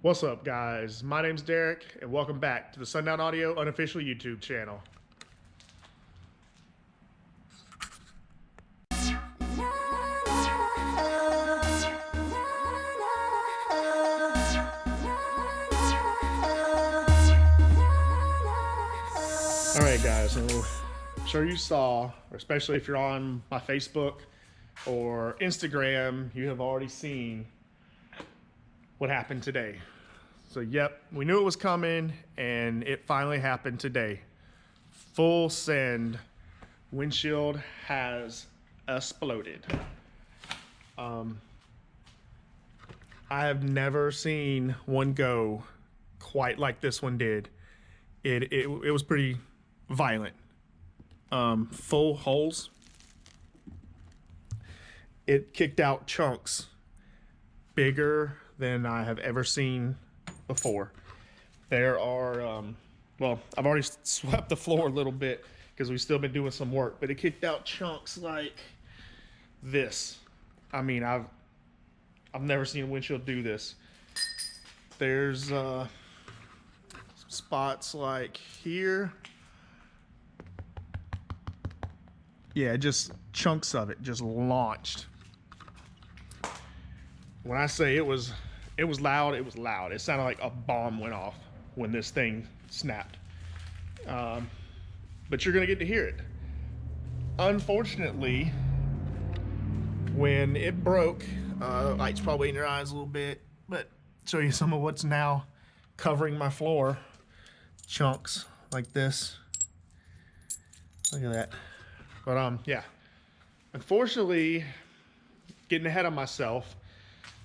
What's up, guys? My name's Derek, and welcome back to the Sundown Audio unofficial YouTube channel. All right, guys, so I'm sure you saw, or especially if you're on my Facebook or Instagram, you have already seen what happened today. So yep, we knew it was coming, and it finally happened today. Full send. Windshield has exploded. I have never seen one go quite like this one did. It was pretty violent. Full holes. It kicked out chunks bigger than I have ever seen before. There are, well, I've already swept the floor a little bit because we've still been doing some work, but it kicked out chunks like this. I mean, I've never seen a windshield do this. There's spots like here. Yeah, just chunks of it just launched. When I say it was loud, it was loud. It sounded like a bomb went off when this thing snapped. But you're gonna get to hear it. Unfortunately, when it broke, light's probably in your eyes a little bit, but show you some of what's now covering my floor. Chunks like this. Look at that. But yeah. Unfortunately, getting ahead of myself,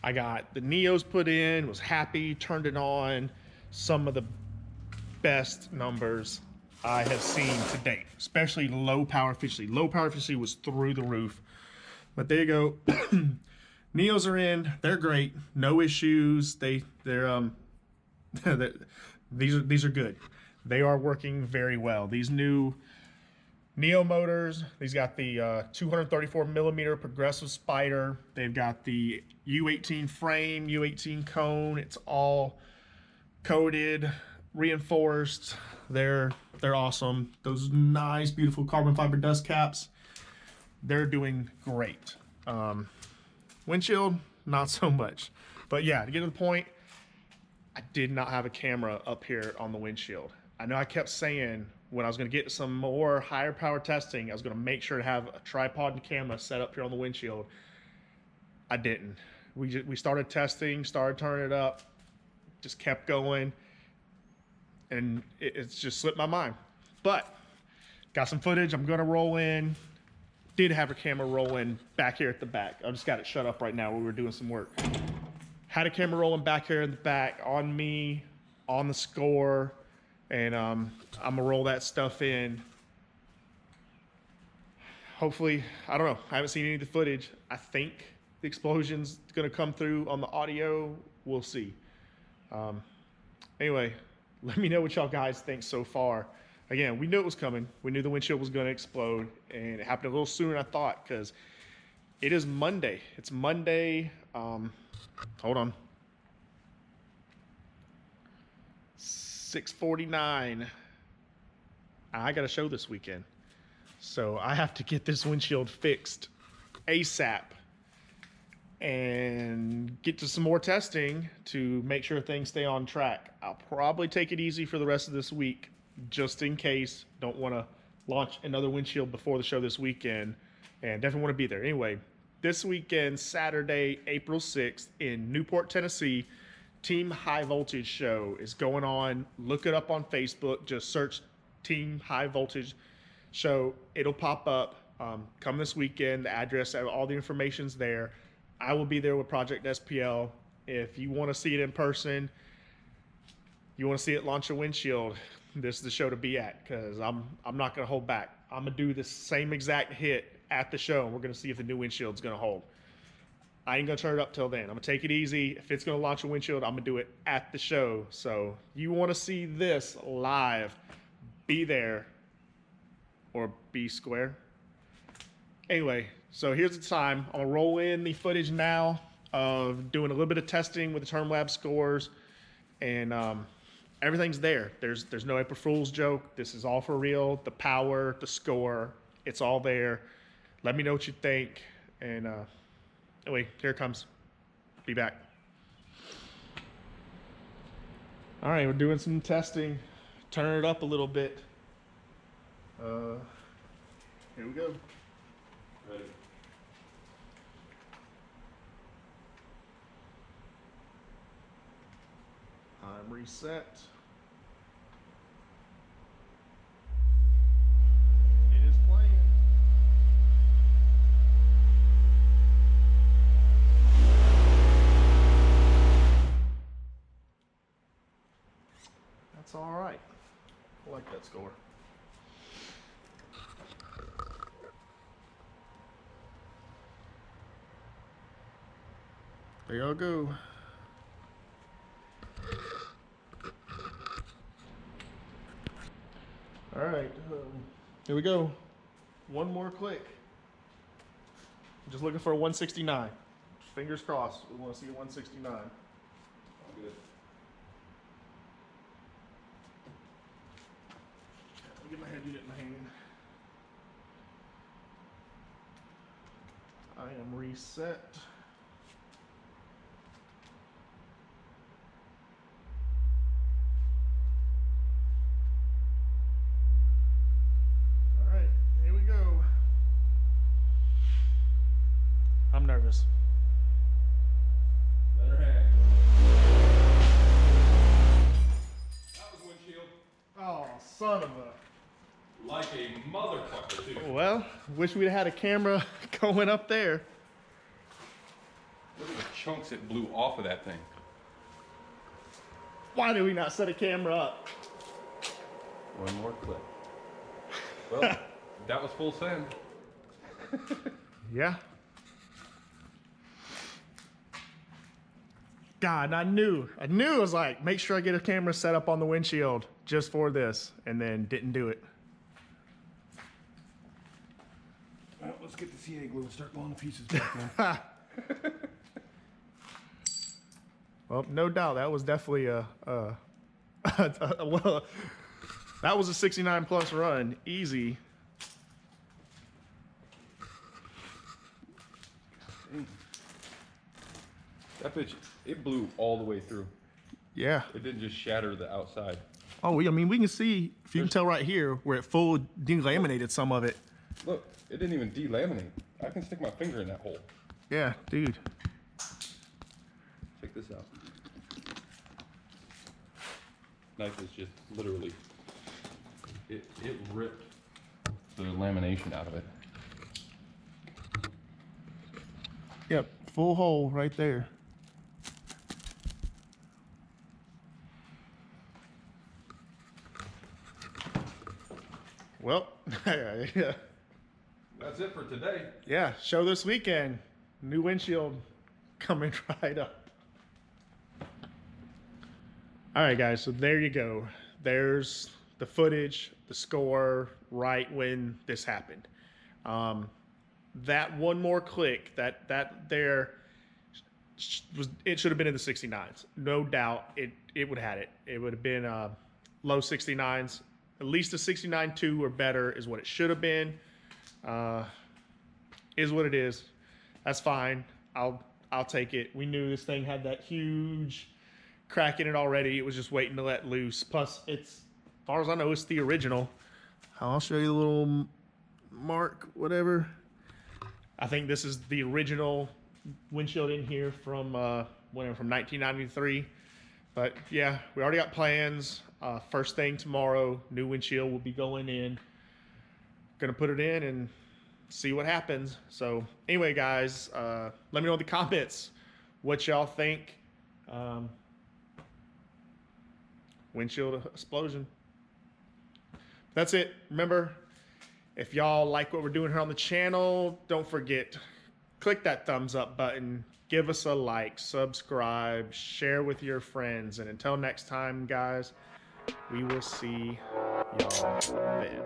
I got the Neos put in, was happy, turned it on. Some of the best numbers I have seen to date, especially low power efficiency. Low power efficiency was through the roof. But there you go. Neos are in. They're great. No issues. They're these are good. They are working very well. These new Neo motors, these got the 234 millimeter progressive spider. They've got the U18 frame, U18 cone. It's all coated, reinforced. They're awesome. Those nice, beautiful carbon fiber dust caps, they're doing great. Windshield, not so much. But yeah, to get to the point, I did not have a camera up here on the windshield. I know I kept saying when I was going to get some more higher power testing, I was going to make sure to have a tripod and camera set up here on the windshield. I didn't. We started testing, started turning it up, just kept going, and it's just slipped my mind. But got some footage I'm going to roll in. Did have a camera rolling back here at the back. I just got it shut up right now while we were doing some work. Had a camera rolling back here in the back on me, on the score. And I'm gonna roll that stuff in. Hopefully, I don't know. I haven't seen any of the footage. I think the explosion's gonna come through on the audio. We'll see. Anyway, let me know what y'all guys think so far. Again, we knew it was coming. We knew the windshield was gonna explode, and it happened a little sooner than I thought because it is Monday. It's Monday. Hold on. 6:49. I got a show this weekend, so I have to get this windshield fixed ASAP and get to some more testing to make sure things stay on track. I'll probably take it easy for the rest of this week just in case. Don't want to launch another windshield before the show this weekend, and definitely want to be there. Anyway, this weekend, Saturday, April 6th in Newport, Tennessee, Team High Voltage Show is going on. Look it up on Facebook. Just search Team High Voltage Show. It'll pop up. Come this weekend. The address, all the information's there. I will be there with ProjectSPL. If you want to see it in person, you want to see it launch a windshield, this is the show to be at because I'm not going to hold back. I'm going to do the same exact hit at the show, and we're going to see if the new windshield's going to hold. I ain't gonna turn it up till then. I'm gonna take it easy. If it's gonna launch a windshield, I'm gonna do it at the show. So you wanna see this live, be there or be square. Anyway, so here's the time. I'm gonna roll in the footage now of doing a little bit of testing with the TermLab scores. and everything's there. There's no April Fool's joke. This is all for real. The power, the score, it's all there. Let me know what you think. And anyway, here it comes. Be back. All right, we're doing some testing. Turn it up a little bit. Here we go. Ready. I'm reset. It is playing. That's all right. I like that score. There y'all go. All right, here we go. One more click. Just looking for a 169. Fingers crossed. We want to see a 169. Good. Let me get my head unit in my hand. I am reset. All right, here we go. I'm nervous. Better hand. That was Windshield. Oh, son of a. Like a motherfucker, too. Well, wish we'd had a camera going up there. Look at the chunks that blew off of that thing. Why did we not set a camera up? One more clip. Well, that was full send. Yeah. God, I knew it was like, make sure I get a camera set up on the windshield just for this, and then didn't do it. Well, let's get the CA glue and start gluing the pieces back in. Well, no doubt that was definitely well, that was a 69 plus run, easy. That bitch, it blew all the way through. Yeah. It didn't just shatter the outside. Oh, I mean, we can see, if you can tell right here, where it full delaminated some of it. Look, it didn't even delaminate. I can stick my finger in that hole. Yeah, dude. Check this out. Knife is just literally, it ripped the lamination out of it. Yep, full hole right there. Well, yeah. That's it for today. Yeah, show this weekend. New windshield coming right up. All right, guys, so there you go. There's the footage, the score, right when this happened. That one more click, that there was, it should have been in the 69s. No doubt it would have had it. It would have been low 69s. At least a 69.2 or better is what it should have been. Is what it is. That's fine. I'll take it. We knew this thing had that huge crack in it already. It was just waiting to let loose. Plus, it's, as far as I know, it's the original. I'll show you the little mark, whatever. I think this is the original windshield in here from whenever, from 1993. But yeah, we already got plans. First thing tomorrow, new windshield will be going in. Gonna put it in and see what happens. So anyway, guys, let me know in the comments what y'all think. Windshield explosion. That's it. Remember, if y'all like what we're doing here on the channel, don't forget, click that thumbs up button, give us a like, subscribe, share with your friends, and until next time, guys, we will see y'all then.